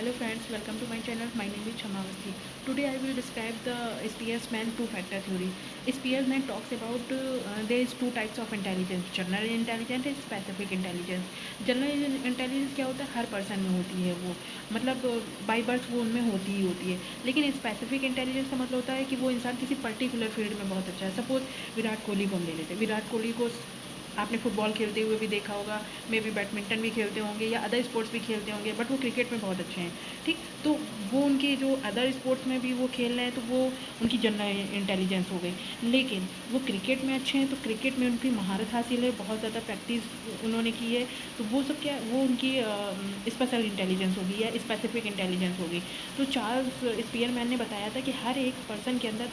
Hello friends, welcome to my channel. My name is Chamavati. Today I will describe the Spearman two-factor theory. Spearman talks about there is two types of intelligence, general intelligence and specific intelligence. General intelligence क्या होता है, हर person में होती है वो, मतलब by birth वो उनमें होती है। लेकिन स्पेसिफिक इंटेलिजेंस का मतलब होता है कि वो इंसान किसी पर्टिकुलर फील्ड में बहुत अच्छा है। सपोज विराट कोहली को हम ले लेते हैं। विराट कोहली को आपने फुटबॉल खेलते हुए भी देखा होगा, मे बी बैडमिंटन भी खेलते होंगे या अदर स्पोर्ट्स भी खेलते होंगे, बट वो क्रिकेट में बहुत अच्छे हैं। ठीक, तो वो उनके जो अदर स्पोर्ट्स में भी वो खेल रहे हैं, तो वो उनकी जनरल इंटेलिजेंस हो गई। लेकिन वो क्रिकेट में अच्छे हैं, तो क्रिकेट में उनकी महारत हासिल है, बहुत ज़्यादा प्रैक्टिस उन्होंने की है, तो वो सब क्या, वो उनकी स्पेशल इंटेलिजेंस होगी या स्पेसिफिक इंटेलिजेंस होगी। तो चार्ल्स स्पीयरमैन ने बताया था कि हर एक पर्सन के अंदर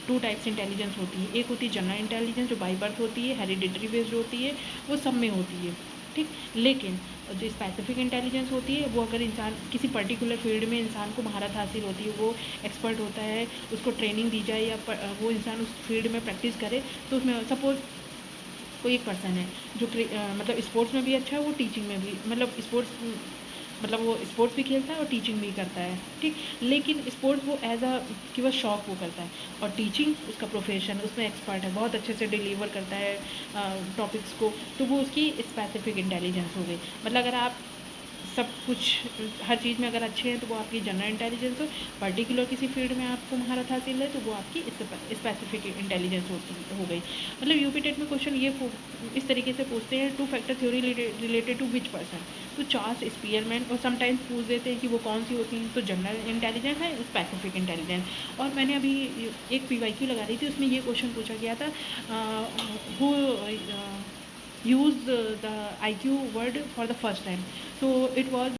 टू टाइप्स इंटेलिजेंस होती है। एक होती है जनरल इंटेलिजेंस जो बाई बर्थ होती है, हेरिडिटरी बेस्ड होती है, वो सब में होती है। ठीक, लेकिन जो स्पेसिफिक इंटेलिजेंस होती है वो अगर इंसान किसी पर्टिकुलर फील्ड में इंसान को महारत हासिल होती है, वो एक्सपर्ट होता है, उसको ट्रेनिंग दी जाए या वो इंसान उस फील्ड में प्रैक्टिस करे, तो उसमें सपोज कोई एक पर्सन है जो मतलब स्पोर्ट्स में भी अच्छा है, वो टीचिंग में भी, मतलब स्पोर्ट्स मतलब वो स्पोर्ट्स भी खेलता है और टीचिंग भी करता है। ठीक, लेकिन स्पोर्ट्स वो एज अ केवल शौक वो करता है, और टीचिंग उसका प्रोफेशन, उसमें एक्सपर्ट है, बहुत अच्छे से डिलीवर करता है टॉपिक्स को, तो वो उसकी स्पेसिफिक इंटेलिजेंस हो गई। मतलब अगर आप सब कुछ हर चीज़ में अगर अच्छे हैं तो वो आपकी जनरल इंटेलिजेंस हो, पर्टिकुलर किसी फील्ड में आपको महारत हासिल है तो वो आपकी स्पेसिफिक इंटेलिजेंस हो गई। मतलब यूपी टेट में क्वेश्चन ये इस तरीके से पूछते हैं, two factor theory related to which person. तो चार्ल्स स्पीयरमैन, और समटाइम्स पूछ देते हैं कि वो कौन सी होती हैं, तो जनरल इंटेलिजेंस है, स्पेसिफिक इंटेलिजेंस। और मैंने अभी एक PYQ लगा रही थी, उसमें ये क्वेश्चन पूछा गया था, who use the IQ word for the first time. So it was